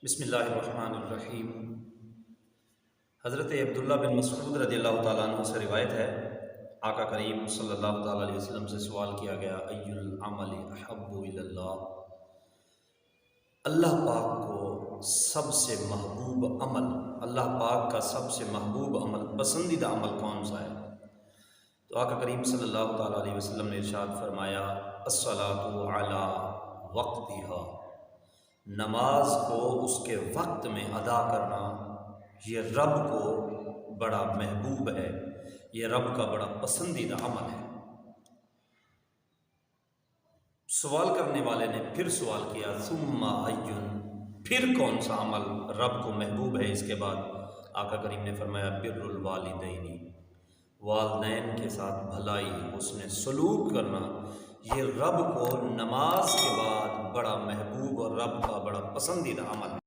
بسم اللہ الرحمن الرحیم۔ حضرت عبداللہ بن مسعود رضی اللہ تعالیٰ عنہ سے روایت ہے، آقا کریم صلی اللہ تعالیٰ علیہ وسلم سے سوال کیا گیا، ای العمل احب الی اللہ، اللہ پاک کو سب سے محبوب عمل، اللہ پاک کا سب سے محبوب عمل، پسندیدہ عمل کون سا ہے؟ تو آقا کریم صلی اللہ تعالیٰ علیہ وسلم نے ارشاد فرمایا، الصلاۃ علی وقتہا، نماز کو اس کے وقت میں ادا کرنا، یہ رب کو بڑا محبوب ہے، یہ رب کا بڑا پسندیدہ عمل ہے۔ سوال کرنے والے نے پھر سوال کیا، ثم ایٌ، پھر کون سا عمل رب کو محبوب ہے؟ اس کے بعد آقا کریم نے فرمایا، بر الوالدین، والدین کے ساتھ بھلائی، حسن سلوک کرنا، یہ رب کو نماز کے بعد بڑا محبوب اور رب کا بڑا پسندیدہ عمل ہے۔